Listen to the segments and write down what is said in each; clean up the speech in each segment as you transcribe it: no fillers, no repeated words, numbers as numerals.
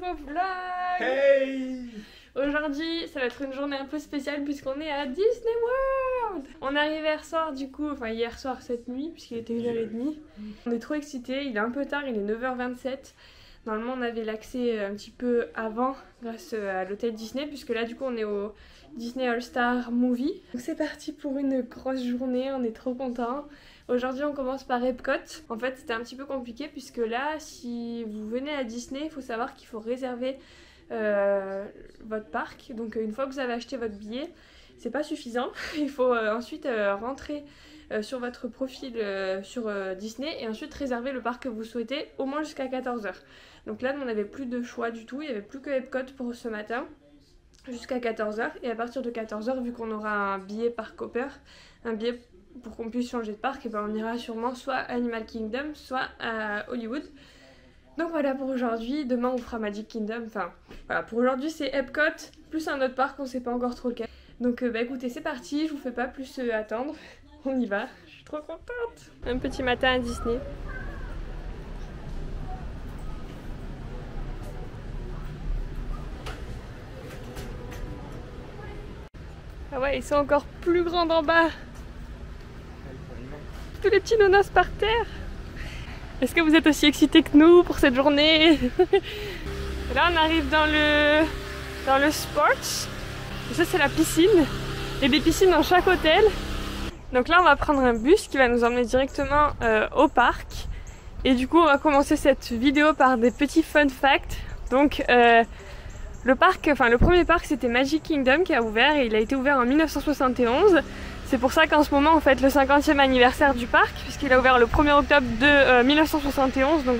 nouveau vlog. Hey! Aujourd'hui, ça va être une journée un peu spéciale puisqu'on est à Disney World. On arrive hier soir du coup, enfin hier soir cette nuit puisqu'il était 1h30. On est trop excités, il est un peu tard, il est 9h27. Normalement on avait l'accès un petit peu avant grâce à l'hôtel Disney puisque là du coup on est au Disney All Star Movie. Donc c'est parti pour une grosse journée, on est trop contents. Aujourd'hui on commence par Epcot. En fait c'était un petit peu compliqué puisque là si vous venez à Disney il faut savoir qu'il faut réserver votre parc. Donc une fois que vous avez acheté votre billet c'est pas suffisant. Il faut ensuite rentrer sur votre profil sur Disney et ensuite réserver le parc que vous souhaitez au moins jusqu'à 14h. Donc là on n'avait plus de choix du tout, il n'y avait plus que Epcot pour ce matin jusqu'à 14h et à partir de 14h vu qu'on aura un billet parc hopper, un billet pour qu'on puisse changer de parc, et ben on ira sûrement soit à Animal Kingdom soit à Hollywood. Donc voilà pour aujourd'hui, demain on fera Magic Kingdom, enfin voilà pour aujourd'hui c'est Epcot plus un autre parc, on sait pas encore trop lequel. Donc bah écoutez c'est parti, je vous fais pas plus attendre, on y va, je suis trop contente. Un petit matin à Disney. Ah ouais ils sont encore plus grands d'en bas. Tous les petits nonos par terre. Est-ce que vous êtes aussi excités que nous pour cette journée? Là on arrive dans le Sports. Ça c'est la piscine. Il y a des piscines dans chaque hôtel. Donc là on va prendre un bus qui va nous emmener directement au parc. Et du coup on va commencer cette vidéo par des petits fun facts. Donc le premier parc c'était Magic Kingdom qui a ouvert et il a été ouvert en 1971. C'est pour ça qu'en ce moment on fête le 50e anniversaire du parc puisqu'il a ouvert le 1er octobre de 1971, donc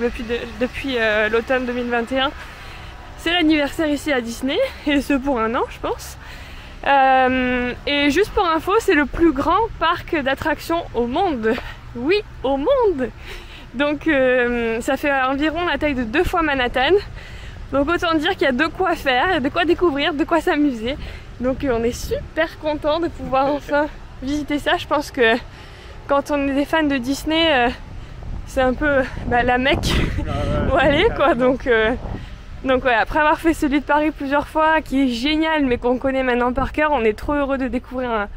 depuis l'automne 2021. C'est l'anniversaire ici à Disney et ce pour un an je pense. Et juste pour info, c'est le plus grand parc d'attractions au monde. Oui, au monde. Donc ça fait environ la taille de 2 fois Manhattan. Donc autant dire qu'il y a de quoi faire, de quoi découvrir, de quoi s'amuser. Donc on est super content de pouvoir enfin visiter ça. Je pense que quand on est des fans de Disney, c'est un peu la Mecque où aller quoi. Donc ouais, après avoir fait celui de Paris plusieurs fois, qui est génial mais qu'on connaît maintenant par cœur, on est trop heureux de découvrir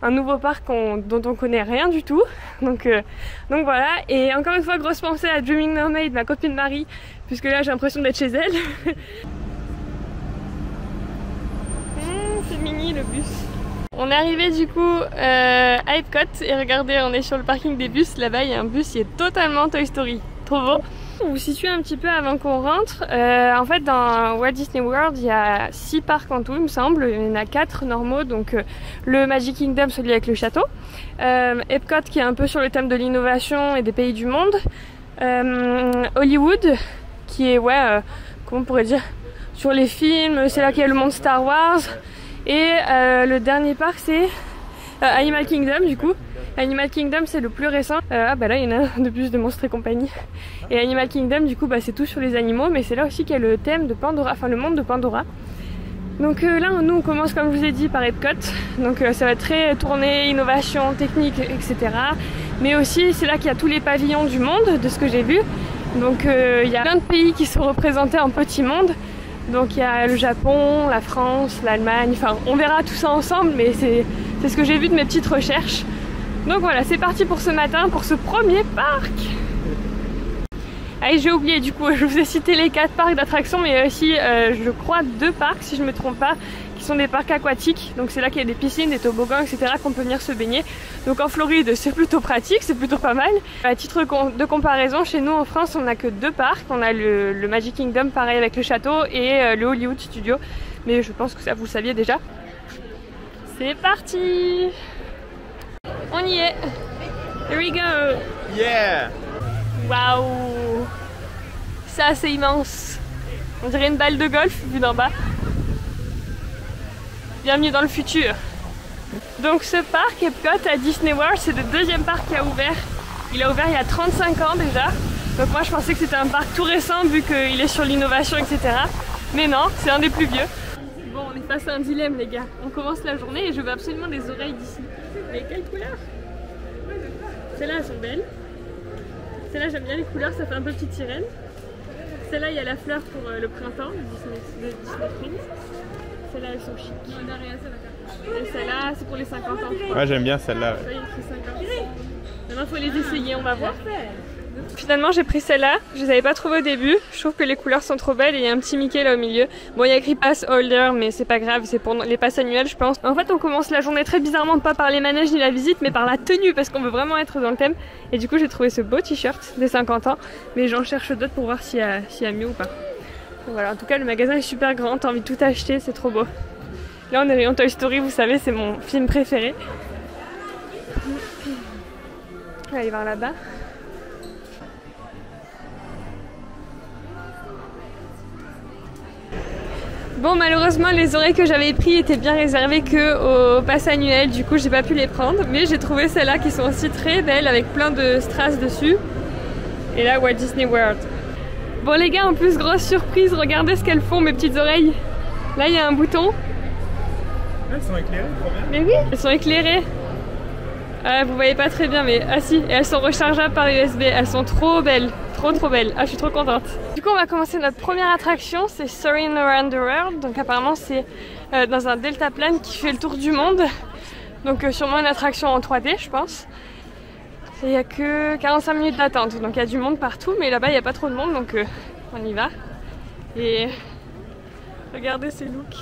un nouveau parc dont on connaît rien du tout. Donc voilà, et encore une fois grosse pensée à Dreaming Mermaid, ma copine Marie, puisque là j'ai l'impression d'être chez elle. C'est mini le bus. On est arrivé du coup à Epcot et regardez, on est sur le parking des bus, là-bas il y a un bus qui est totalement Toy Story, trop beau. Pour vous situer un petit peu avant qu'on rentre, en fait dans Walt Disney World il y a 6 parcs en tout il me semble, il y en a 4 normaux, donc le Magic Kingdom, celui avec le château, Epcot qui est un peu sur le thème de l'innovation et des pays du monde, Hollywood qui est comment on pourrait dire, sur les films, c'est là qu'il y a le monde Star Wars, et le dernier parc c'est Animal Kingdom du coup. Animal Kingdom c'est le plus récent, là il y en a un de plus de Monstres et compagnie. Et Animal Kingdom du coup c'est tout sur les animaux, mais c'est là aussi qu'il y a le thème de Pandora, enfin le monde de Pandora. Donc là nous on commence comme je vous ai dit par Epcot, donc ça va être très tourné, innovation, technique, etc. Mais aussi c'est là qu'il y a tous les pavillons du monde de ce que j'ai vu. Donc il y a plein de pays qui sont représentés en petit monde. Donc il y a le Japon, la France, l'Allemagne, enfin on verra tout ça ensemble, mais c'est ce que j'ai vu de mes petites recherches. Donc voilà, c'est parti pour ce matin, pour ce premier parc. Allez, j'ai oublié du coup, je vous ai cité les 4 parcs d'attractions, mais il y a aussi, je crois, 2 parcs, si je ne me trompe pas, qui sont des parcs aquatiques. Donc c'est là qu'il y a des piscines, des toboggans, etc. qu'on peut venir se baigner. Donc en Floride, c'est plutôt pratique, c'est plutôt pas mal. À titre de comparaison, chez nous en France, on n'a que 2 parcs. On a le Magic Kingdom, pareil avec le château, et le Hollywood Studio. Mais je pense que ça, vous le saviez déjà. C'est parti! On y est! Here we go! Yeah! Waouh! Ça c'est immense! On dirait une balle de golf vue d'en bas. Bienvenue dans le futur! Donc ce parc Epcot à Disney World, c'est le 2e parc qui a ouvert. Il a ouvert il y a 35 ans déjà. Donc moi je pensais que c'était un parc tout récent vu qu'il est sur l'innovation, etc. Mais non, c'est un des plus vieux. Bon, on est face à un dilemme les gars. On commence la journée et je veux absolument des oreilles d'ici. Mais quelle couleur? Celles-là elles sont belles. Celles-là j'aime bien les couleurs, ça fait un peu petite sirène. Celle-là, il y a la fleur pour le printemps de Disney Springs. Celles-là, elles sont chic. Et celle-là, c'est pour les 50 ans. Ouais, j'aime bien celle-là. Ouais. Maintenant, il faut les essayer, on va voir. Finalement, j'ai pris celle-là. Je les avais pas trouvées au début. Je trouve que les couleurs sont trop belles et il y a un petit Mickey là au milieu. Bon, il y a écrit Pass Holder, mais c'est pas grave, c'est pour les passes annuelles, je pense. En fait, on commence la journée très bizarrement, pas par les manèges ni la visite, mais par la tenue, parce qu'on veut vraiment être dans le thème. Et du coup, j'ai trouvé ce beau t-shirt des 50 ans, mais j'en cherche d'autres pour voir s'il y a mieux ou pas. Donc voilà, en tout cas, le magasin est super grand, t'as envie de tout acheter, c'est trop beau. Là, on est rayon Toy Story, vous savez, c'est mon film préféré. On va aller voir là-bas. Bon, malheureusement, les oreilles que j'avais prises étaient bien réservées que au pass annuel, du coup j'ai pas pu les prendre, mais j'ai trouvé celles-là qui sont aussi très belles avec plein de strass dessus. Et là, Walt Disney World. Bon les gars, en plus, grosse surprise, regardez ce qu'elles font mes petites oreilles. Là, il y a un bouton. Elles sont éclairées, trop bien. Mais oui, elles sont éclairées. Vous voyez pas très bien, mais ah si, et elles sont rechargeables par USB, elles sont trop belles. Trop belle, ah je suis trop contente. Du coup on va commencer notre première attraction, c'est Soarin' Around the World. Donc apparemment c'est dans un deltaplane qui fait le tour du monde. Donc sûrement une attraction en 3D je pense. Et il n'y a que 45 minutes d'attente, donc il y a du monde partout, mais là-bas il n'y a pas trop de monde, donc on y va. Et regardez ces looks.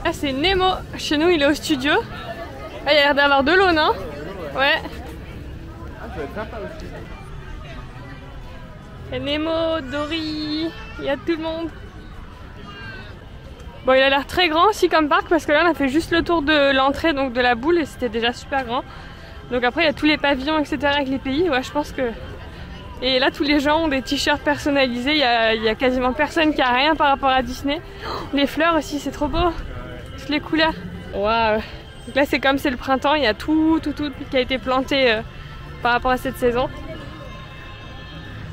Là c'est Nemo, chez nous il est au studio. Ah, il y a l'air d'avoir de l'eau, non? Ouais. Ah, ça va être sympa aussi. Il y a Nemo, Dory, il y a tout le monde. Bon, il a l'air très grand aussi comme parc parce que là on a fait juste le tour de l'entrée, donc de la boule, et c'était déjà super grand. Donc après il y a tous les pavillons, etc. avec les pays, ouais je pense que... Et là tous les gens ont des t-shirts personnalisés, il y a quasiment personne qui a rien par rapport à Disney. Les fleurs aussi, c'est trop beau. Toutes les couleurs. Waouh. Donc là c'est comme c'est le printemps, il y a tout qui a été planté par rapport à cette saison.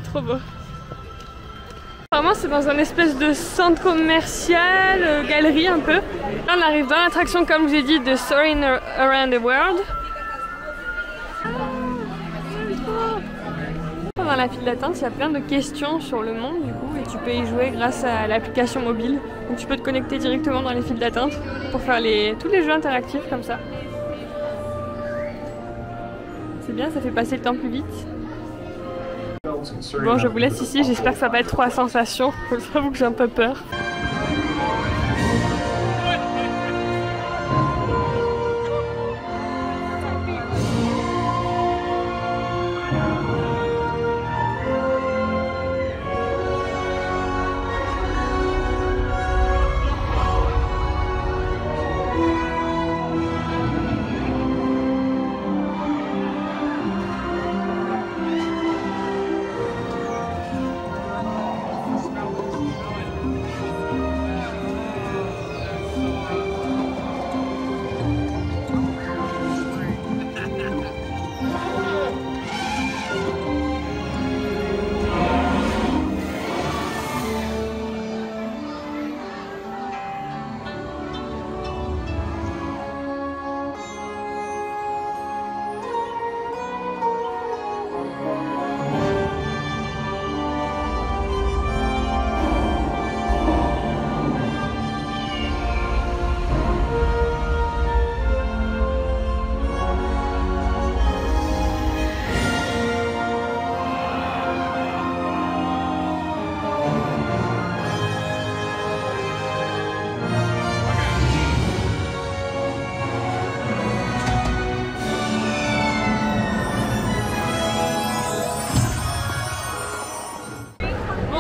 Trop beau. Apparemment c'est dans un espèce de centre commercial, galerie un peu. Là on arrive dans l'attraction comme je vous ai dit de Soarin' Around the World. Pendant la file d'attente, il y a plein de questions sur le monde du coup et tu peux y jouer grâce à l'application mobile. Donc tu peux te connecter directement dans les files d'attente pour faire tous les jeux interactifs comme ça. C'est bien, ça fait passer le temps plus vite. Bon, je vous laisse ici, j'espère que ça va être trop à sensation. J'avoue que j'ai un peu peur.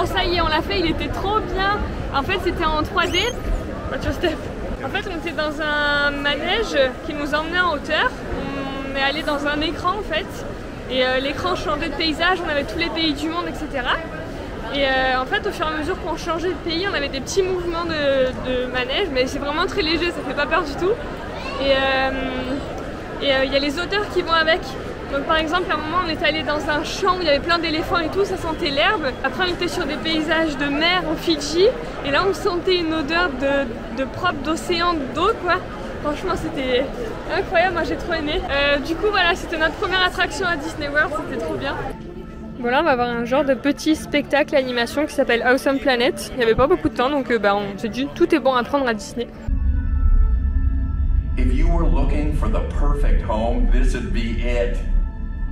Ça y est, on l'a fait, il était trop bien. En fait, c'était en 3D. Watch your step. En fait, on était dans un manège qui nous emmenait en hauteur. On est allé dans un écran en fait. Et l'écran changeait de paysage, on avait tous les pays du monde, etc. Et en fait, au fur et à mesure qu'on changeait de pays, on avait des petits mouvements de manège, mais c'est vraiment très léger, ça fait pas peur du tout. Et il y a les odeurs qui vont avec. Donc par exemple, à un moment on est allé dans un champ où il y avait plein d'éléphants et tout, ça sentait l'herbe. Après on était sur des paysages de mer au Fidji et là on sentait une odeur de propre d'océan, d'eau quoi. Franchement c'était incroyable, moi j'ai trop aimé. Du coup voilà, c'était notre première attraction à Disney World, c'était trop bien. Bon là on va voir un genre de petit spectacle animation qui s'appelle Awesome Planet. Il n'y avait pas beaucoup de temps donc on s'est dit tout est bon à prendre à Disney. If you were looking for the perfect home, this would be it.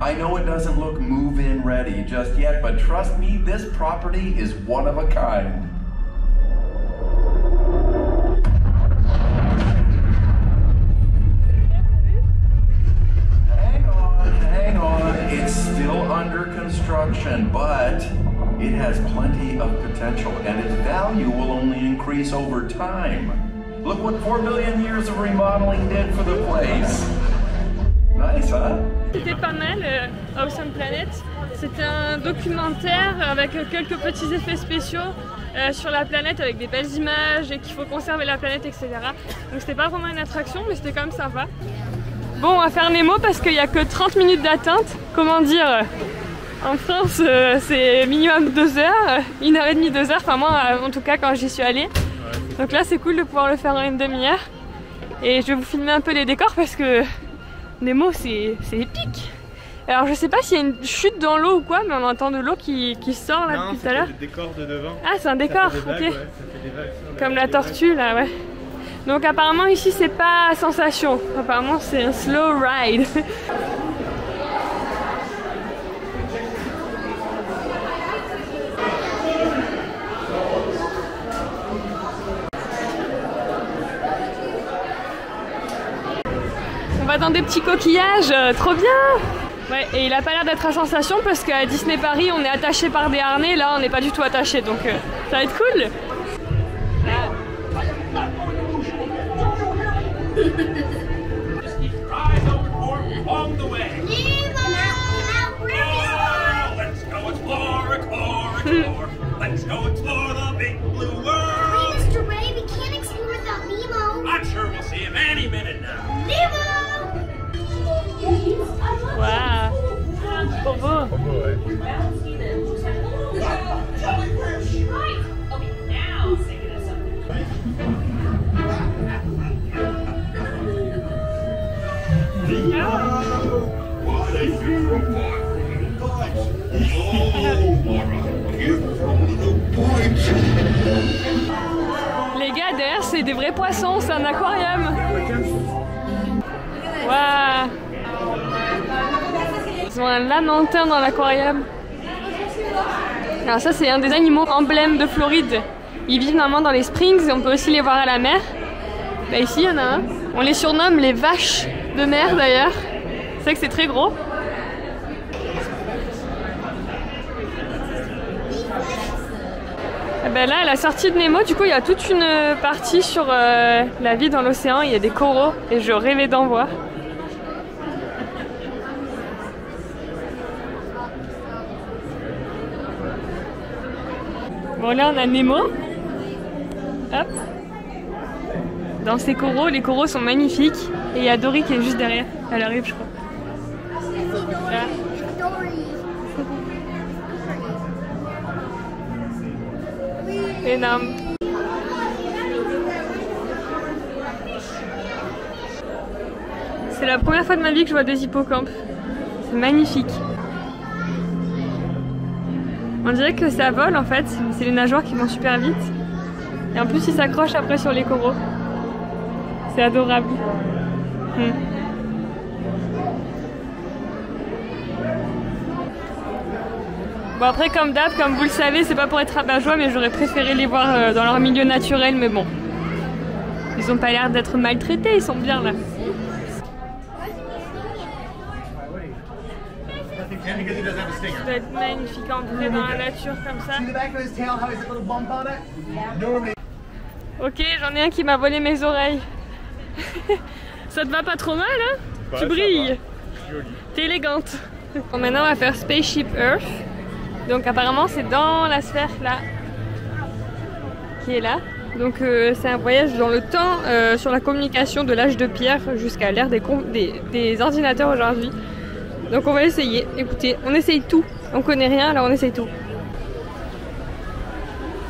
I know it doesn't look move-in ready just yet, but trust me, this property is one of a kind. Hang on, it's still under construction, but it has plenty of potential and its value will only increase over time. Look what 4 billion years of remodeling did for the place. Nice, huh? C'était pas mal, Awesome Planet. C'était un documentaire avec quelques petits effets spéciaux sur la planète avec des belles images et qu'il faut conserver la planète, etc. Donc c'était pas vraiment une attraction, mais c'était quand même sympa. Bon, on va faire Nemo parce qu'il n'y a que 30 minutes d'attente. Comment dire, en France, c'est minimum 2 heures, 1h30, 2 heures. Enfin, moi, en tout cas, quand j'y suis allée. Donc là, c'est cool de pouvoir le faire en une demi-heure. Et je vais vous filmer un peu les décors parce que Nemo, c'est épique. Alors, je sais pas s'il y a une chute dans l'eau ou quoi, mais on entend de l'eau qui sort là depuis tout à l'heure. C'est le décor de devant. Ah, c'est un décor, vagues, ok. ouais, ça fait des vagues, comme la tortue là, ouais. Donc apparemment ici c'est pas sensation, apparemment c'est un slow ride. On va dans des petits coquillages, trop bien. Ouais, et il a pas l'air d'être à sensation parce qu'à Disney Paris on est attaché par des harnais, là on n'est pas du tout attaché, donc ça va être cool. Along the way. Let's go explore, explore. Let's go explore the big blue world. Hey, Mr. Ray, we can't explore without Nemo. I'm sure we'll see him any minute now. Nemo! Wow, trop beau. Trop beau, ouais. Les gars, derrière, c'est des vrais poissons, c'est un aquarium. Waouh. Ils ont un lamentin dans l'aquarium. Alors ça, c'est un des animaux emblèmes de Floride. Ils vivent normalement dans les springs et on peut aussi les voir à la mer. Là, ici, il y en a un. On les surnomme les vaches de mer d'ailleurs. C'est vrai que c'est très gros. Et ben là, à la sortie de Nemo, du coup, il y a toute une partie sur la vie dans l'océan. Il y a des coraux et je rêvais d'en voir. Bon, là, on a Nemo. Hop. Dans ces coraux, les coraux sont magnifiques. Et il y a Dory qui est juste derrière. Elle arrive, je crois. Là. Énorme. C'est la première fois de ma vie que je vois des hippocampes. C'est magnifique. On dirait que ça vole en fait, c'est les nageoires qui vont super vite. Et en plus ils s'accrochent après sur les coraux. C'est adorable. Bon après comme d'hab, comme vous le savez, c'est pas pour être rabat-joie, mais j'aurais préféré les voir dans leur milieu naturel, mais bon. Ils ont pas l'air d'être maltraités, ils sont bien là. Ça doit être magnifique en vrai dans la nature comme ça. Ok, j'en ai un qui m'a volé mes oreilles. Ça te va pas trop mal, hein? Ouais, tu brilles. Joli. T'es élégante. Bon, maintenant on va faire Spaceship Earth. Donc apparemment c'est dans la sphère là, qui est là. Donc c'est un voyage dans le temps sur la communication de l'âge de pierre jusqu'à l'ère des ordinateurs aujourd'hui. Donc on va essayer. Écoutez, on essaye tout. On connaît rien, alors on essaye tout.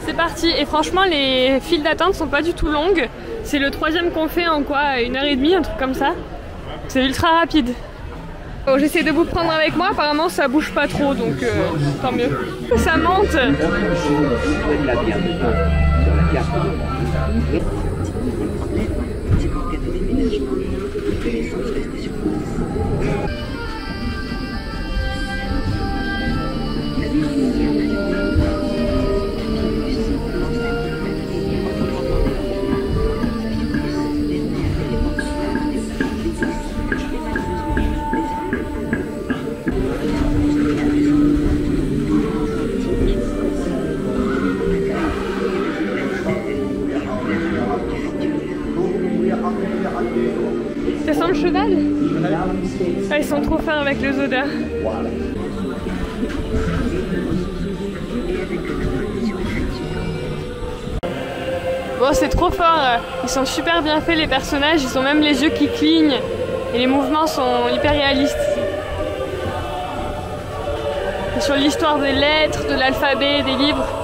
C'est parti. Et franchement les files d'attente sont pas du tout longues. C'est le 3e qu'on fait en quoi, 1h30, un truc comme ça. C'est ultra rapide. Bon, j'essaie de vous prendre avec moi, apparemment ça bouge pas trop, donc tant mieux. Ça monte. Ça sent le cheval? Ah, ils sont trop fins avec les odeurs. Bon, c'est trop fort. Ils sont super bien faits les personnages. Ils ont même les yeux qui clignent. Et les mouvements sont hyper réalistes. Et sur l'histoire des lettres, de l'alphabet, des livres.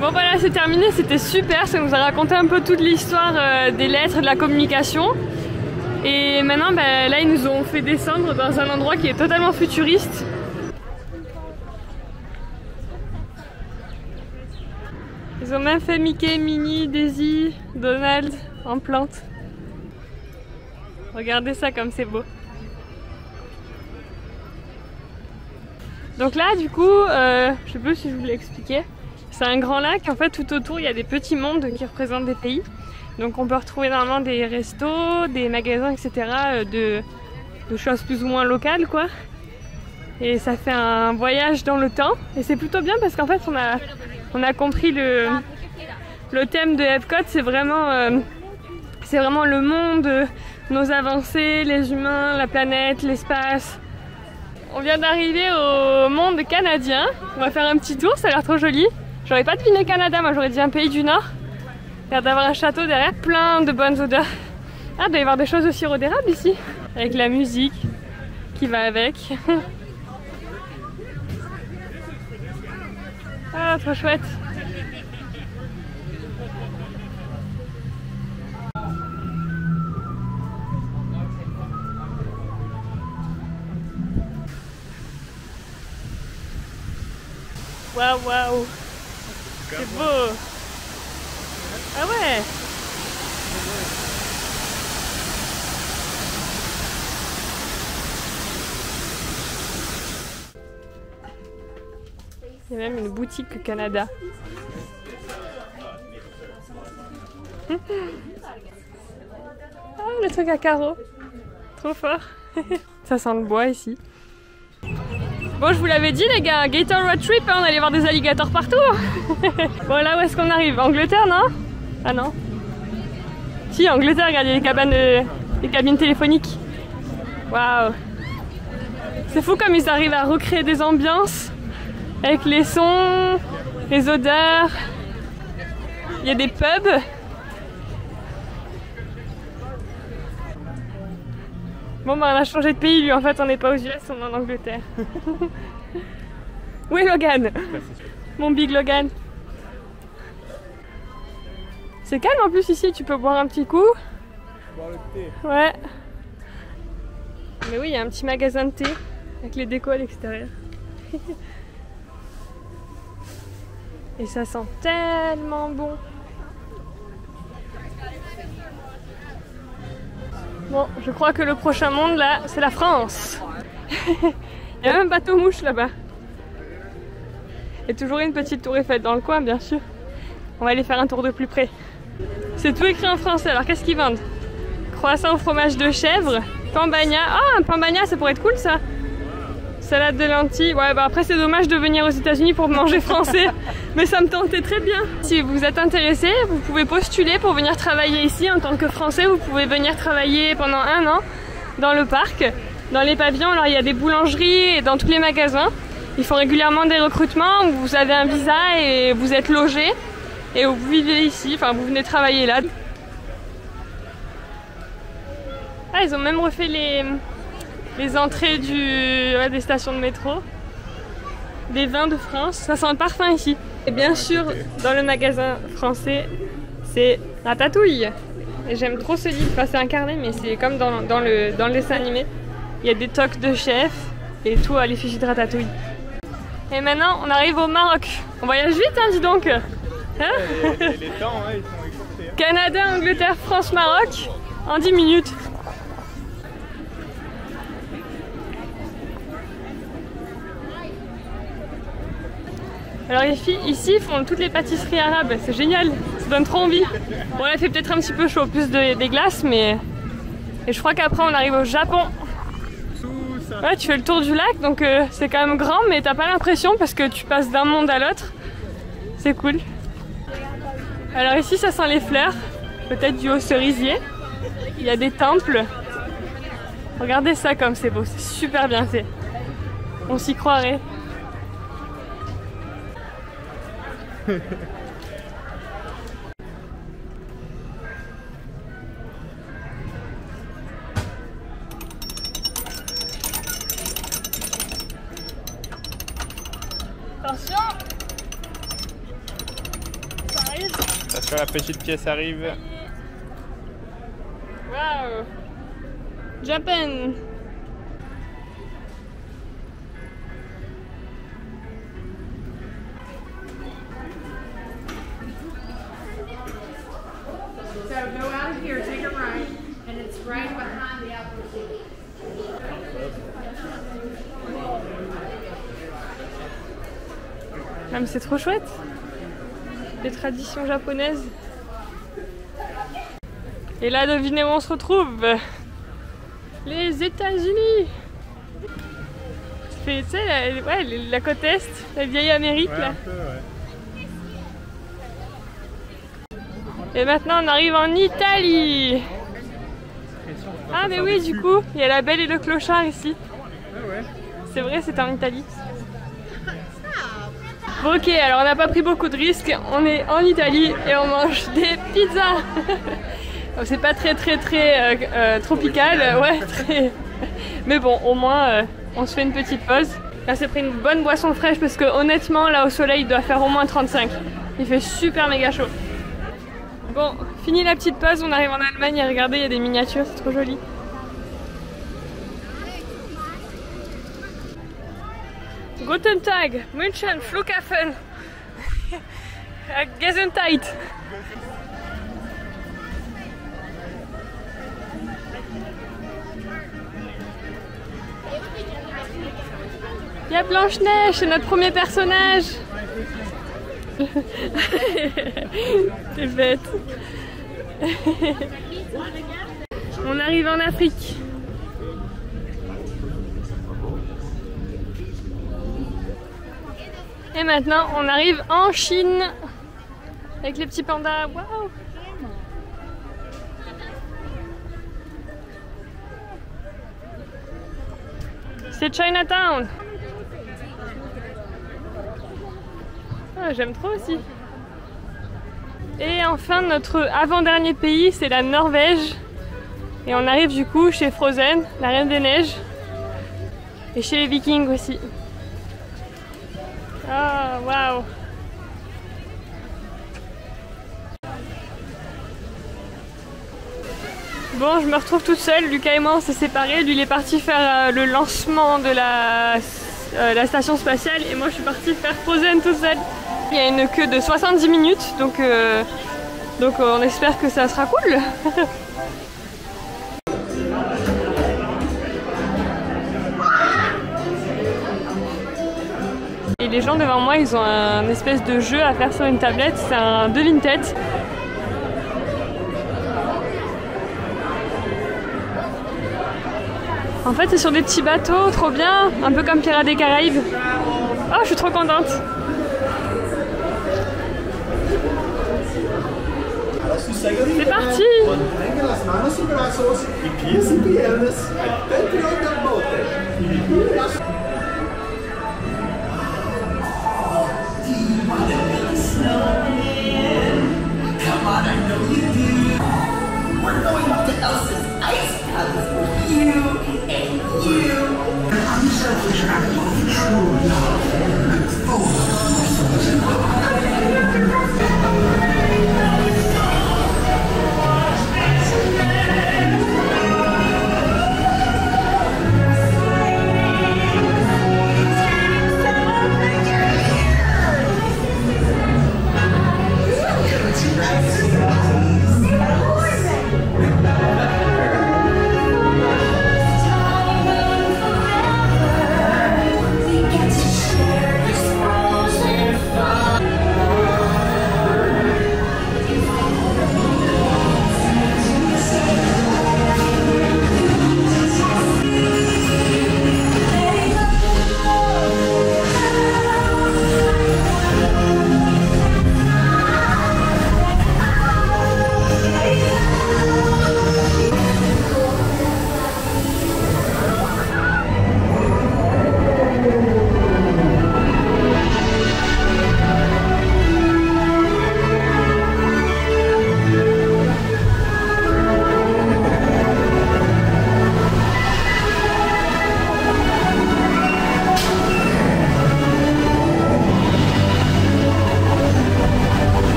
Bon voilà, c'est terminé, c'était super, ça nous a raconté un peu toute l'histoire des lettres, de la communication. Et maintenant, là, ils nous ont fait descendre dans un endroit qui est totalement futuriste. Ils ont même fait Mickey, Minnie, Daisy, Donald en plante. Regardez ça comme c'est beau. Donc là, du coup, je sais plus si je vous l'ai expliqué. C'est un grand lac, en fait tout autour il y a des petits mondes qui représentent des pays. Donc on peut retrouver normalement des restos, des magasins, etc. de choses plus ou moins locales quoi. Et ça fait un voyage dans le temps. Et c'est plutôt bien parce qu'en fait on a compris le thème de Epcot, c'est vraiment le monde, nos avancées, les humains, la planète, l'espace. On vient d'arriver au monde canadien. On va faire un petit tour, ça a l'air trop joli. J'aurais pas deviné Canada, moi j'aurais dit un pays du Nord. Il y a l'air d'avoir un château derrière, plein de bonnes odeurs. Ah, il doit y avoir des choses au sirop d'érable ici. Avec la musique qui va avec. Ah, trop chouette. Waouh, waouh. C'est beau. Ah ouais. Il y a même une boutique Canada. Ah, le truc à carreaux. Trop fort. Ça sent le bois ici. Bon, je vous l'avais dit les gars, Gator Road Trip, hein, on allait voir des alligators partout. Bon, là où est-ce qu'on arrive? Angleterre, non? Ah non. Si, Angleterre, regardez les cabines téléphoniques. Waouh. C'est fou comme ils arrivent à recréer des ambiances avec les sons, les odeurs. Il y a des pubs. Bon bah on a changé de pays lui, en fait on n'est pas aux US, on est en Angleterre. Où est Logan? Mon big Logan. C'est calme en plus ici, tu peux boire un petit coup. Boire le thé. Ouais. Mais oui, il y a un petit magasin de thé avec les décos à l'extérieur. Et ça sent tellement bon. Bon, je crois que le prochain monde là, c'est la France. Il y a un bateau mouche là-bas. Et toujours une petite tour Eiffel dans le coin, bien sûr. On va aller faire un tour de plus près. C'est tout écrit en français, alors qu'est-ce qu'ils vendent? Croissant au fromage de chèvre, pambagna. Ah, un pambagna, ça pourrait être cool ça. Salade de lentilles. Ouais, bah après c'est dommage de venir aux États-Unis pour manger français. Mais ça me tentait très bien. Si vous êtes intéressé, vous pouvez postuler pour venir travailler ici en tant que Français. Vous pouvez venir travailler pendant 1 an dans le parc, dans les pavillons. Alors il y a des boulangeries et dans tous les magasins. Ils font régulièrement des recrutements où vous avez un visa et vous êtes logé. Et vous vivez ici, enfin vous venez travailler là. Ah, ils ont même refait les entrées des stations de métro. Des vins de France, ça sent le parfum ici. Et bien sûr, dans le magasin français, c'est Ratatouille. Et j'aime trop ce livre, enfin, c'est un carnet, mais c'est comme dans le dessin animé. Il y a des toques de chef et tout à l'effigie de Ratatouille. Et maintenant, on arrive au Maroc. On voyage vite, hein, dis donc. Hein, les temps, ouais, ils sont écourtés. Hein. Canada, Angleterre, France, Maroc, en 10 minutes. Alors ici, ils font toutes les pâtisseries arabes, c'est génial, ça donne trop envie. Bon là il fait peut-être un petit peu chaud, plus des glaces, mais... Et je crois qu'après on arrive au Japon. Ouais, tu fais le tour du lac, donc c'est quand même grand, mais t'as pas l'impression parce que tu passes d'un monde à l'autre. C'est cool. Alors ici ça sent les fleurs, peut-être du haut cerisier. Il y a des temples. Regardez ça comme c'est beau, c'est super bien fait. On s'y croirait. Attention, ça arrive. Attention, la petite pièce arrive. Waouh, Japan. So go out of here, take a right, and it's right behind the Apple City. Ah, mais c'est trop chouette, les traditions japonaises. Et là, devinez où on se retrouve? Les États-Unis. Tu sais, la côte Est, la vieille Amérique Ouais, là. un peu, ouais. Et maintenant on arrive en Italie. Ah mais oui, du coup, il y a la Belle et le Clochard ici. Ah ouais. C'est vrai, c'est en Italie. Bon, ok, alors on n'a pas pris beaucoup de risques. On est en Italie et on mange des pizzas. C'est pas très tropical, ouais, très... Mais bon, au moins on se fait une petite pause. Là c'est pris une bonne boisson fraîche parce que honnêtement là au soleil il doit faire au moins 35. Il fait super méga chaud. Bon, fini la petite pause, on arrive en Allemagne et regardez, il y a des miniatures, c'est trop joli. Guten Tag, München, Flughafen, Gesundheit. Il y a Blanche-Neige, c'est notre premier personnage. T'es bête. On arrive en Afrique. Et maintenant, on arrive en Chine. Avec les petits pandas. Waouh! C'est Chinatown. Ah, j'aime trop aussi. Et enfin, notre avant-dernier pays, c'est la Norvège. Et on arrive du coup chez Frozen, la Reine des Neiges. Et chez les Vikings aussi. Ah, waouh! Bon, je me retrouve toute seule. Lucas et moi, on s'est séparés. Lui, il est parti faire le lancement de la station spatiale. Et moi, je suis partie faire Frozen toute seule. Il y a une queue de 70 minutes. Donc on espère que ça sera cool. Et les gens devant moi, ils ont un espèce de jeu à faire sur une tablette, c'est un devine-tête. En fait, c'est sur des petits bateaux, trop bien, un peu comme Pirates des Caraïbes. Oh, je suis trop contente. C'est parti.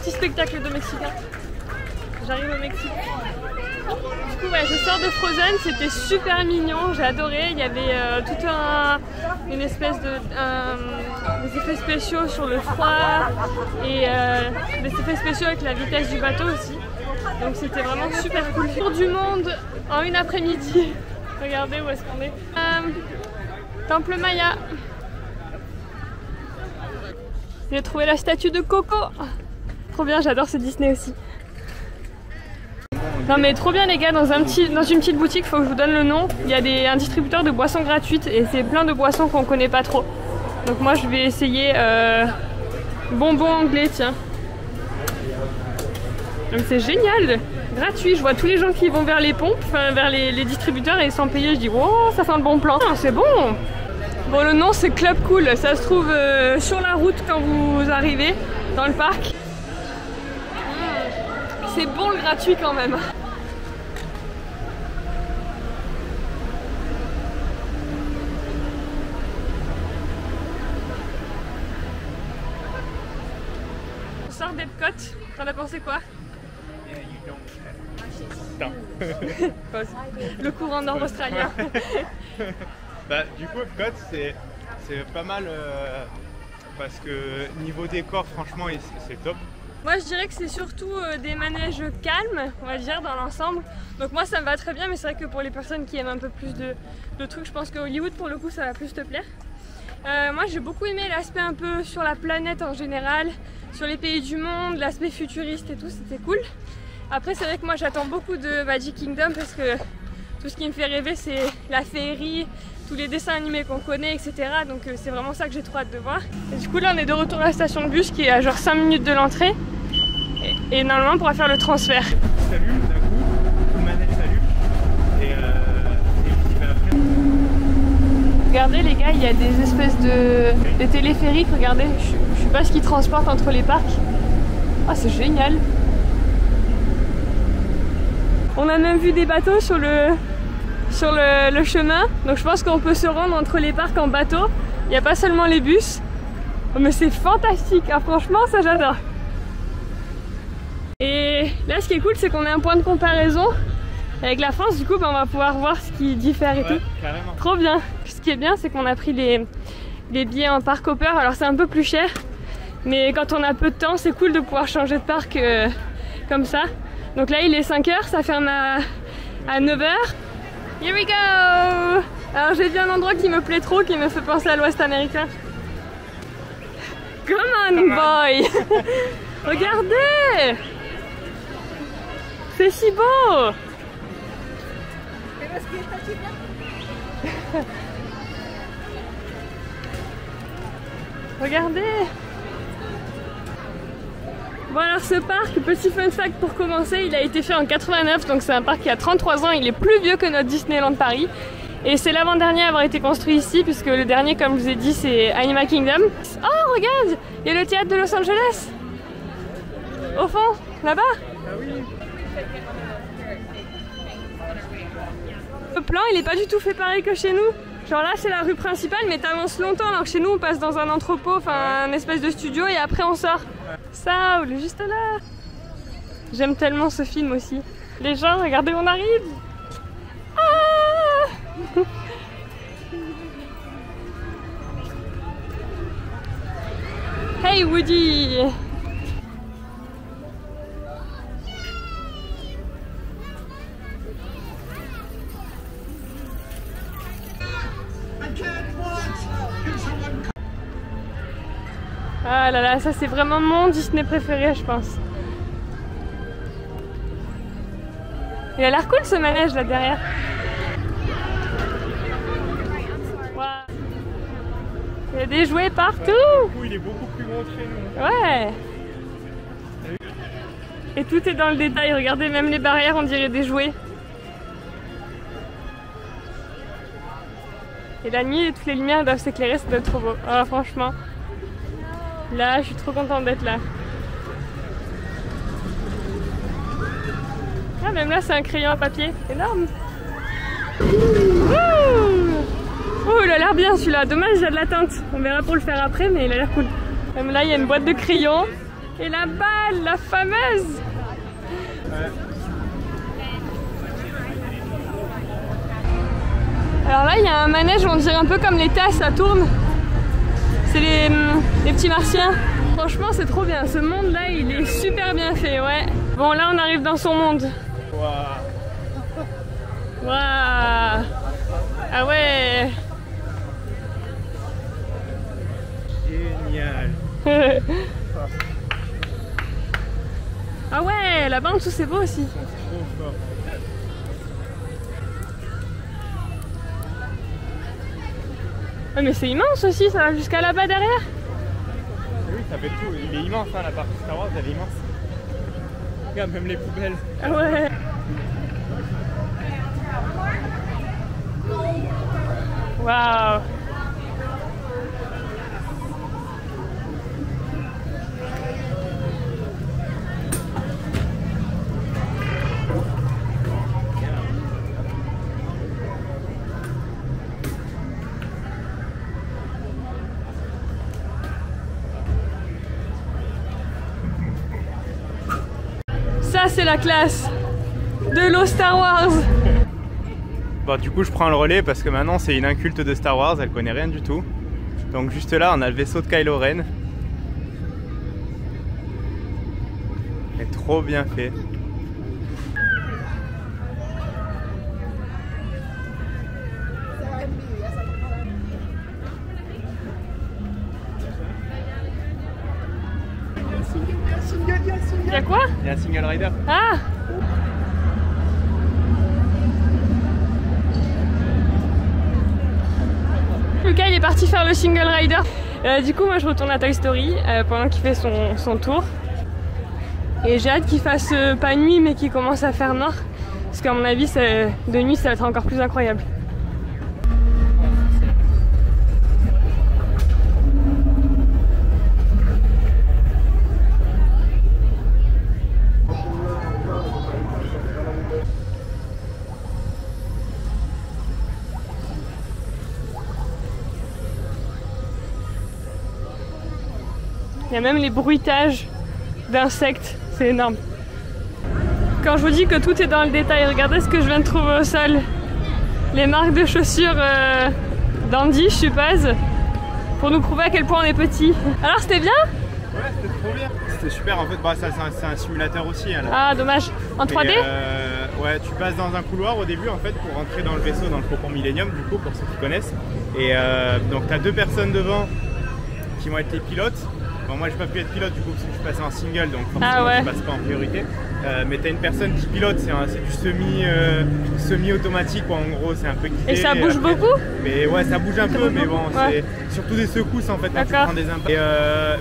Spectacle de Mexicain. J'arrive au Mexique. Du coup, ouais, je sors de Frozen, c'était super mignon, j'ai adoré. Il y avait une espèce de des effets spéciaux sur le froid et des effets spéciaux avec la vitesse du bateau aussi. Donc c'était vraiment super cool. Tour du monde en une après-midi. Regardez où est-ce qu'on est. Temple Maya. J'ai trouvé la statue de Coco. Trop bien, j'adore ce Disney aussi. Non mais trop bien les gars, dans une petite boutique, faut que je vous donne le nom. Il y a un distributeur de boissons gratuites et c'est plein de boissons qu'on connaît pas trop. Donc moi je vais essayer bonbon anglais, tiens. Donc c'est génial, gratuit. Je vois tous les gens qui vont vers les pompes, vers les distributeurs et sans payer, je dis wow, ça fait un bon plan. C'est bon. Bon, le nom c'est Club Cool, ça se trouve sur la route quand vous arrivez dans le parc. C'est bon le gratuit quand même. On sort d'Epcot, t'en as pensé quoi? Le courant nord australien. Bah, du coup, Epcot c'est pas mal parce que niveau décor, franchement, c'est top. Moi je dirais que c'est surtout des manèges calmes, on va dire, dans l'ensemble. Donc moi ça me va très bien, mais c'est vrai que pour les personnes qui aiment un peu plus de trucs, je pense que Hollywood pour le coup ça va plus te plaire. Moi j'ai beaucoup aimé l'aspect un peu sur la planète en général, sur les pays du monde, l'aspect futuriste et tout, c'était cool. Après c'est vrai que moi j'attends beaucoup de Magic Kingdom parce que tout ce qui me fait rêver c'est la féerie, tous les dessins animés qu'on connaît, etc. Donc c'est vraiment ça que j'ai trop hâte de voir. Et du coup là on est de retour à la station de bus qui est à genre 5 minutes de l'entrée. Et normalement on pourra faire le transfert. Salut, d'un coup, manège salut. Et puis après. Regardez les gars, il y a des espèces de téléphériques, regardez. Je sais pas ce qu'ils transportent entre les parcs. Ah, c'est génial. On a même vu des bateaux sur le sur le chemin. Donc je pense qu'on peut se rendre entre les parcs en bateau. Il n'y a pas seulement les bus. Oh, mais c'est fantastique, hein, franchement ça j'adore. Et là ce qui est cool c'est qu'on a un point de comparaison avec la France, du coup on va pouvoir voir ce qui diffère et tout. Carrément. Trop bien. Ce qui est bien c'est qu'on a pris les billets en parc hopper, alors c'est un peu plus cher. Mais quand on a peu de temps c'est cool de pouvoir changer de parc comme ça. Donc là il est 5h, ça ferme à 9h. Here we go! Alors j'ai vu un endroit qui me plaît trop, qui me fait penser à l'Ouest américain. Come on boy! Regardez! C'est si beau! Regardez! Bon alors ce parc, petit fun fact pour commencer, il a été fait en 89, donc c'est un parc qui a 33 ans, il est plus vieux que notre Disneyland Paris. Et c'est l'avant-dernier à avoir été construit ici, puisque le dernier, comme je vous ai dit, c'est Animal Kingdom. Oh regarde, il y a le théâtre de Los Angeles! Au fond, là-bas? Ah oui. Le plan, il est pas du tout fait pareil que chez nous. Genre là, c'est la rue principale, mais t'avances longtemps, alors que chez nous, on passe dans un entrepôt, enfin un espèce de studio, et après on sort. Ça, on est juste là. J'aime tellement ce film aussi. Les gens, regardez, on arrive. Ah! Hey Woody! Ah là là, ça c'est vraiment mon Disney préféré, je pense. Il a l'air cool ce manège là derrière. Wow. Il y a des jouets partout. Il est beaucoup plus gros que chez nous. Ouais. Et tout est dans le détail, regardez, même les barrières on dirait des jouets. Et la nuit, toutes les lumières doivent s'éclairer, ça doit être trop beau. Ah franchement. Là, je suis trop contente d'être là. Ah, même là, c'est un crayon à papier. Énorme. Oh, il a l'air bien celui-là. Dommage, il y a de la teinte. On verra pour le faire après, mais il a l'air cool. Même là, il y a une boîte de crayons. Et la balle, la fameuse. Alors là, il y a un manège, on dirait un peu comme les tasses, ça tourne. C'est les petits martiens. Franchement, c'est trop bien. Ce monde-là, il est super bien fait, ouais. Bon, là, on arrive dans son monde. Waouh. Ah ouais. Génial. Ah ouais, là-bas en dessous, c'est beau aussi. Trop fort. Ouais, mais c'est immense aussi, ça va jusqu'à là-bas derrière. Oui, ça fait tout. Il est immense, hein, la partie Star Wars, elle est immense. Regarde, même les poubelles. Ah ouais. Waouh. Ça c'est la classe de l'eau Star Wars. Bon, du coup je prends le relais parce que maintenant c'est une inculte de Star Wars, elle connaît rien du tout. Donc juste là on a le vaisseau de Kylo Ren. Il est trop bien fait. Il y a quoi? Il y a un single rider. Ah! Lucas il est parti faire le single rider. Du coup moi je retourne à Toy Story pendant qu'il fait son tour. Et j'ai hâte qu'il fasse pas nuit mais qu'il commence à faire noir. Parce qu'à mon avis de nuit ça va être encore plus incroyable. Il y a même les bruitages d'insectes, c'est énorme. Quand je vous dis que tout est dans le détail, regardez ce que je viens de trouver au sol. Les marques de chaussures d'Andy, je suppose, pour nous prouver à quel point on est petit. Alors c'était bien? Ouais, c'était trop bien. C'était super, en fait, bah, c'est un simulateur aussi. Hein, là. Ah dommage. En 3D? Ouais, tu passes dans un couloir au début en fait pour rentrer dans le vaisseau, dans le Faucon Millenium du coup, pour ceux qui connaissent. Et donc tu as deux personnes devant qui vont être les pilotes. Bon, moi j'ai pas pu être pilote du coup parce que je suis passé en single, donc forcément je passe pas en priorité. Mais t'as une personne qui pilote, c'est du semi-automatique quoi, en gros, c'est un peu guidé. Et ça bouge beaucoup? Mais ouais, ça bouge un peu, mais bon, c'est surtout des secousses en fait quand tu prends des impacts.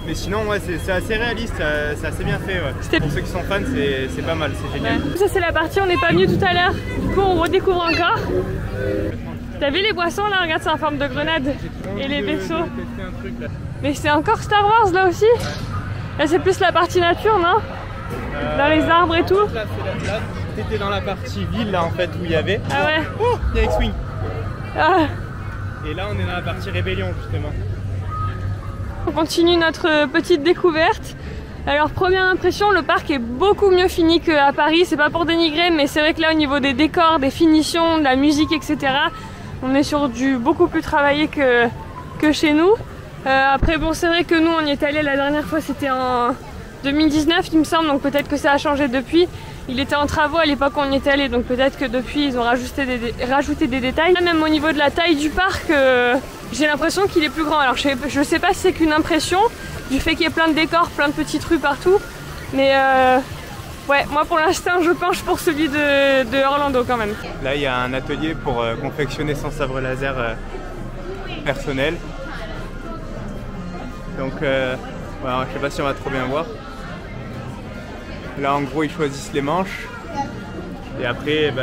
Mais sinon ouais, c'est assez réaliste, c'est assez bien fait. Ouais. Pour ceux qui sont fans, c'est pas mal, c'est génial. Ouais. Ça c'est la partie, on n'est pas venu tout à l'heure, du coup on redécouvre encore. T'as vu les boissons là? Regarde, c'est en forme de grenade. Et les vaisseaux. Mais c'est encore Star Wars là aussi? Là c'est plus la partie nature, non? Dans les arbres et tout. Là, t'étais dans la partie ville là en fait où il y avait. Ah ouais. Oh, il y a X-Wing. Ah. Et là on est dans la partie rébellion justement. On continue notre petite découverte. Alors première impression, le parc est beaucoup mieux fini qu'à Paris. C'est pas pour dénigrer, mais c'est vrai que là au niveau des décors, des finitions, de la musique, etc. On est sur du beaucoup plus travaillé que chez nous. Après bon, c'est vrai que nous on y est allé la dernière fois, c'était en 2019 il me semble, donc peut-être que ça a changé depuis. Il était en travaux à l'époque où on y était allé, donc peut-être que depuis ils ont rajouté des détails. Là, même au niveau de la taille du parc, j'ai l'impression qu'il est plus grand. Alors je sais pas si c'est qu'une impression du fait qu'il y ait plein de décors, plein de petites rues partout, mais ouais, moi pour l'instant je penche pour celui de Orlando quand même. Là il y a un atelier pour confectionner son sabre laser personnel. Donc voilà, je sais pas si on va trop bien voir. Là en gros ils choisissent les manches et après bah,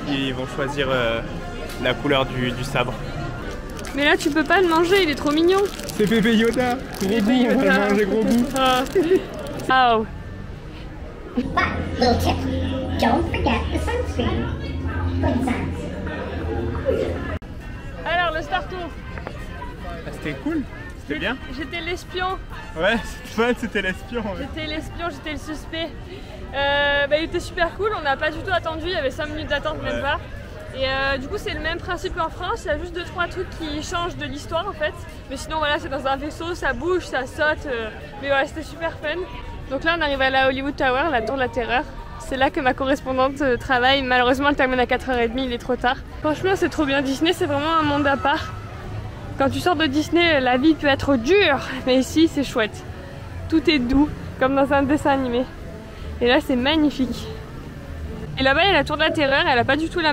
ils vont choisir la couleur du sabre. Mais là tu peux pas le manger, il est trop mignon. C'est bébé Yoda, gros goût, on va le manger gros goût. Oh. But, little tip, don't forget the sunscreen. Good sense. Alors le Star Tour. Ah, c'était cool, c'était bien. J'étais l'espion. Ouais, c'était fun, c'était l'espion. Ouais. J'étais l'espion, j'étais le suspect. Bah, il était super cool, on n'a pas du tout attendu, il y avait 5 minutes d'attente même pas. Et du coup c'est le même principe qu'en France, il y a juste 2-3 trucs qui changent de l'histoire en fait. Mais sinon voilà, c'est dans un vaisseau, ça bouge, ça saute. Mais ouais, c'était super fun. Donc là on arrive à la Hollywood Tower, la tour de la terreur. C'est là que ma correspondante travaille. Malheureusement elle termine à 4h30, il est trop tard. Franchement c'est trop bien, Disney c'est vraiment un monde à part. Quand tu sors de Disney, la vie peut être dure, mais ici c'est chouette. Tout est doux, comme dans un dessin animé. Et là c'est magnifique. Et là-bas il y a la tour de la terreur, elle n'a pas du tout le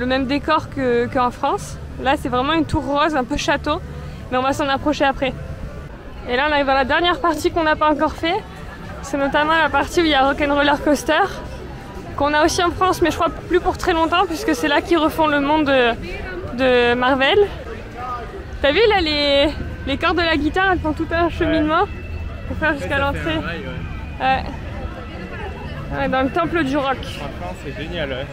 même décor qu'en France. Là c'est vraiment une tour rose, un peu château, mais on va s'en approcher après. Et là on arrive dans la dernière partie qu'on n'a pas encore fait. C'est notamment la partie où il y a Rock'n'Roller Coaster, qu'on a aussi en France, mais je crois plus pour très longtemps, puisque c'est là qu'ils refont le monde de Marvel. T'as vu là les cordes de la guitare, elles font tout un cheminement pour faire jusqu'à l'entrée. Ouais, dans le temple du rock. Franchement c'est génial. Ouais.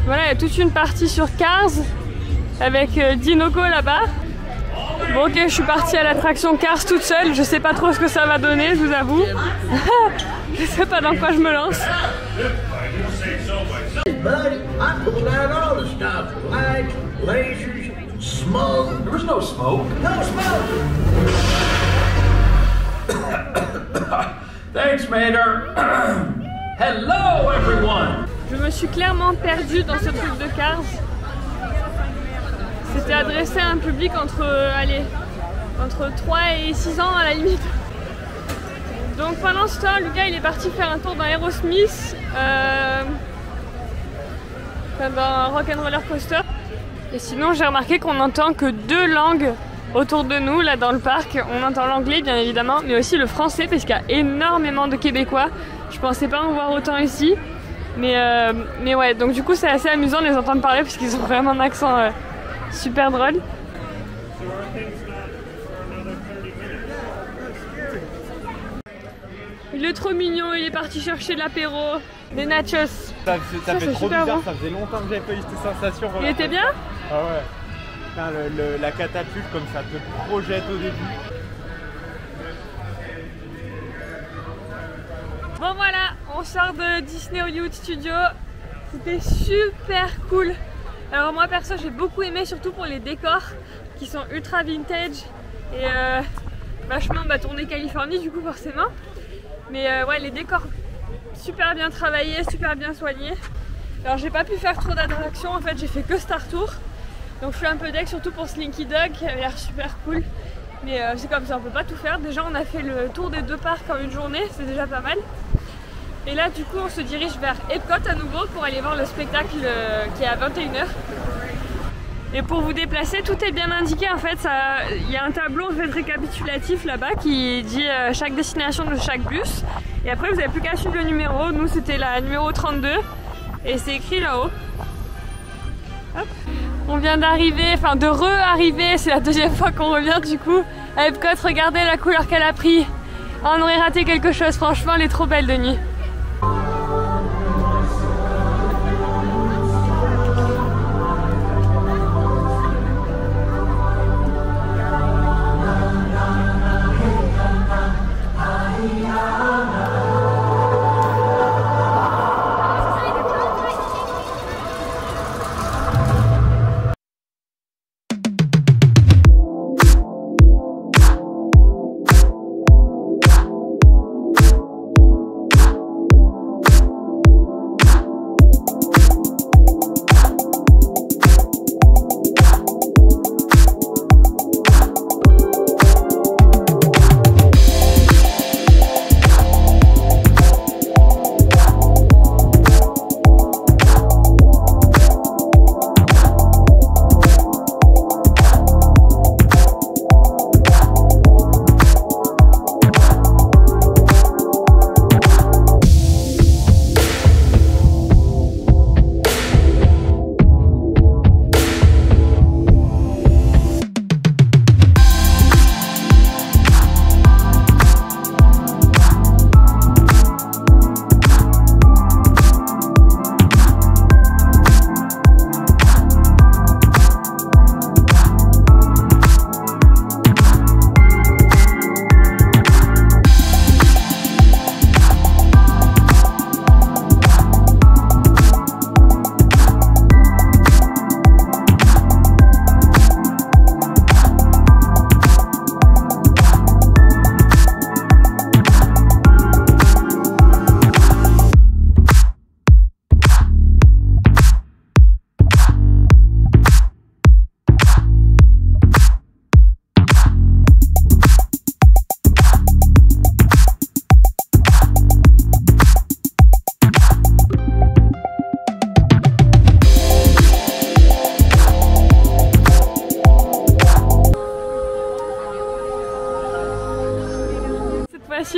Voilà, il y a toute une partie sur Cars avec Dinoco là-bas. Bon ok, je suis partie à l'attraction Cars toute seule, je sais pas trop ce que ça va donner, je vous avoue. Je sais pas dans quoi je me lance. Buddy, I pulled out all the stops. Lights, lasers, smoke. There was no smoke. No smoke! Thanks, Mater. Hello, everyone! Je me suis clairement perdue dans ce truc de Cars. C'était adressé à un public entre 3 et 6 ans à la limite. Donc pendant ce temps, Lucas il est parti faire un tour dans Aerosmith, dans Rock'n'Roller Coaster. Et sinon j'ai remarqué qu'on n'entend que 2 langues autour de nous, là dans le parc. On entend l'anglais bien évidemment, mais aussi le français parce qu'il y a énormément de Québécois. Je pensais pas en voir autant ici. Mais ouais, donc du coup c'est assez amusant de les entendre parler parce qu'ils ont vraiment un accent super drôle. Il est trop mignon, il est parti chercher de l'apéro, des nachos. Ça fait trop bizarre, bon. ça faisait longtemps que j'avais pas eu cette sensation. Il était bien? Ah ouais. Putain, la catapulte comme ça te projette au début. Bon voilà, on sort de Disney Hollywood Studios. C'était super cool. Alors moi perso j'ai beaucoup aimé, surtout pour les décors qui sont ultra vintage et vachement tourné Californie du coup forcément. Mais ouais, les décors super bien travaillés, super bien soignés. Alors j'ai pas pu faire trop d'attractions en fait, j'ai fait que Star Tour. Donc je suis un peu deck surtout pour Slinky Dog qui avait l'air super cool. Mais c'est comme ça, on peut pas tout faire. Déjà on a fait le tour des 2 parcs en une journée, c'est déjà pas mal. Et là du coup on se dirige vers Epcot à nouveau pour aller voir le spectacle qui est à 21h. Et pour vous déplacer, tout est bien indiqué en fait. Il y a un tableau en fait récapitulatif là-bas qui dit chaque destination de chaque bus. Et après vous n'avez plus qu'à suivre le numéro. Nous c'était la numéro 32 et c'est écrit là-haut. Hop. On vient d'arriver, enfin de re-arriver, c'est la 2e fois qu'on revient du coup à Epcot. Regardez la couleur qu'elle a pris. Oh, on aurait raté quelque chose, franchement elle est trop belle de nuit.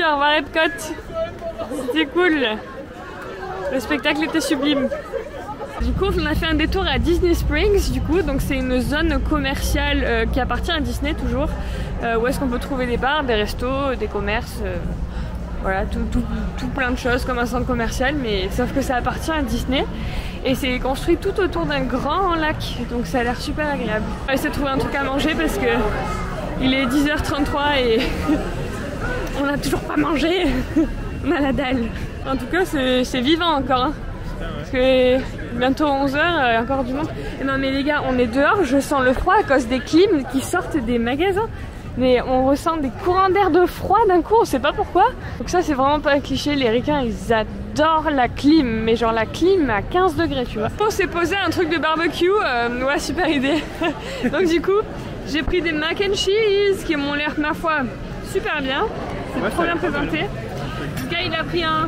Au revoir Epcot, c'était cool, le spectacle était sublime. Du coup on a fait un détour à Disney Springs, du coup donc c'est une zone commerciale qui appartient à Disney toujours, où est-ce qu'on peut trouver des bars, des restos, des commerces, voilà tout plein de choses comme un centre commercial, mais sauf que ça appartient à Disney et c'est construit tout autour d'un grand lac, donc ça a l'air super agréable. On va essayer de trouver un truc à manger parce que il est 10h33 et on n'a toujours pas mangé, on a la dalle. En tout cas, c'est vivant encore. Hein. Parce que bientôt 11h, il y a encore du monde. Et non mais les gars, on est dehors, je sens le froid à cause des clims qui sortent des magasins. Mais on ressent des courants d'air de froid d'un coup, on sait pas pourquoi. Donc ça, c'est vraiment pas un cliché, les ricains, ils adorent la clim. Mais genre la clim à 15 degrés, tu vois. On s'est posé un truc de barbecue, ouais, super idée. Donc du coup, j'ai pris des mac and cheese qui m'ont l'air, ma foi, super bien. C'est trop bien présenté. Le gars il a pris un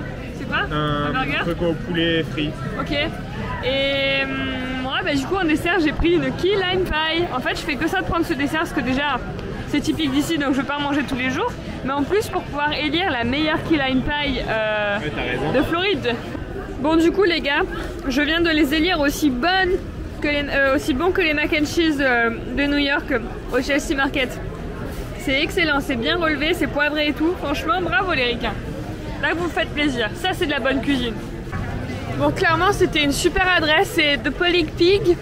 burger. Un truc au poulet frit. Ok. Et moi du coup en dessert j'ai pris une key lime pie. En fait je fais que ça de prendre ce dessert parce que déjà c'est typique d'ici donc je vais pas en manger tous les jours. Mais en plus pour pouvoir élire la meilleure key lime pie de Floride. Bon du coup les gars, je viens de les élire aussi bonnes que aussi bons que les mac and cheese de New York au Chelsea Market. C'est excellent, c'est bien relevé, c'est poivré et tout. Franchement, bravo les ricains. Là, vous me faites plaisir. Ça, c'est de la bonne cuisine. Bon, clairement, c'était une super adresse. C'est The Pollig Pig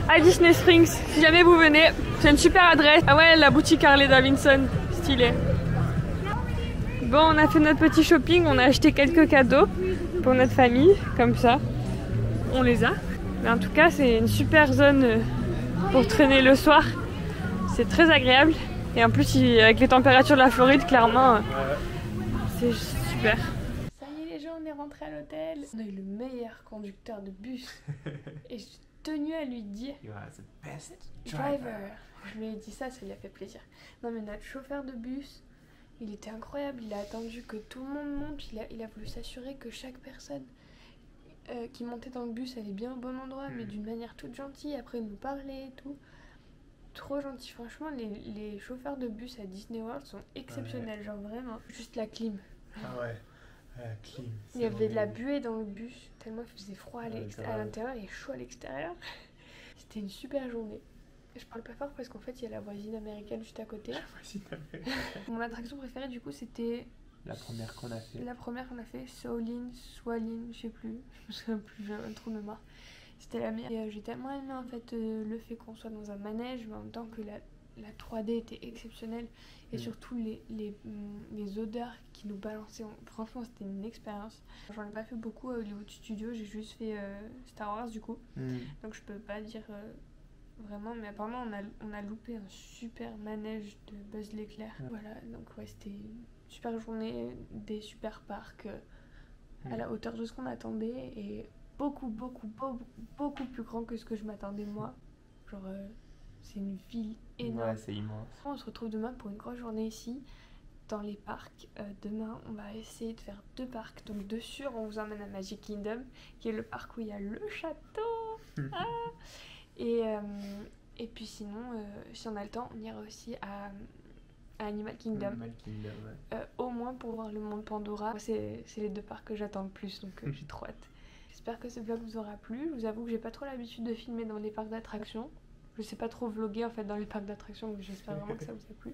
à Disney Springs. Si jamais vous venez, c'est une super adresse. Ah ouais, la boutique Harley Davidson. Stylé. Bon, on a fait notre petit shopping, on a acheté quelques cadeaux pour notre famille, comme ça. On les a. Mais en tout cas, c'est une super zone pour traîner le soir. C'est très agréable. Et en plus, avec les températures de la Floride, clairement, c'est super. Ça y est les gens, on est rentré à l'hôtel. On a eu le meilleur conducteur de bus. Et je suis tenue à lui dire You are the best driver. Je lui ai dit ça lui a fait plaisir. Non mais notre chauffeur de bus, il était incroyable. Il a attendu que tout le monde monte. Il a voulu s'assurer que chaque personne qui montait dans le bus allait bien au bon endroit, mais d'une manière toute gentille. Après il nous parlait et tout. Trop gentil. Franchement, les chauffeurs de bus à Disney World sont exceptionnels. Genre vraiment. Juste la clim. Ah ouais. Clim. Il y avait de la buée dans le bus, tellement il faisait froid à l'intérieur et chaud à l'extérieur. C'était une super journée. Je parle pas fort parce qu'en fait il y a la voisine américaine juste à côté. La voisine américaine. Mon attraction préférée du coup c'était... La première qu'on a fait. La première qu'on a fait, Shaolin, je sais plus. Je me souviens plus, j'ai un trou de mémoire. C'était la meilleure. Et j'ai tellement aimé en fait le fait qu'on soit dans un manège, mais en même temps que la 3D était exceptionnelle. Et surtout les odeurs qui nous balançaient. Franchement c'était une expérience. J'en ai pas fait beaucoup à Hollywood Studios, j'ai juste fait Star Wars du coup. Donc je peux pas dire vraiment, mais apparemment on a loupé un super manège de Buzz l'éclair. Voilà, donc ouais, c'était une super journée, des super parcs à la hauteur de ce qu'on attendait et beaucoup plus grand que ce que je m'attendais moi. Genre c'est une ville énorme. Ouais, c'est immense. On se retrouve demain pour une grosse journée ici dans les parcs. Demain on va essayer de faire 2 parcs. Donc de sûr on vous emmène à Magic Kingdom qui est le parc où il y a le château. Et puis sinon si on a le temps on ira aussi à Animal Kingdom, au moins pour voir le monde Pandora. C'est les 2 parcs que j'attends le plus, donc j'ai trop hâte. J'espère que ce vlog vous aura plu. Je vous avoue que j'ai pas trop l'habitude de filmer dans les parcs d'attractions. Je sais pas trop vlogger en fait dans les parcs d'attractions, donc j'espère vraiment que ça vous a plu.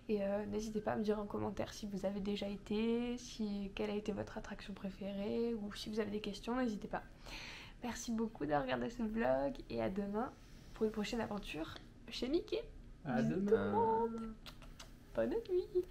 Et n'hésitez pas à me dire en commentaire si vous avez déjà été, quelle a été votre attraction préférée, ou si vous avez des questions, n'hésitez pas. Merci beaucoup d'avoir regardé ce vlog et à demain pour une prochaine aventure chez Mickey. À Bisous demain. tout le monde. Bonne nuit.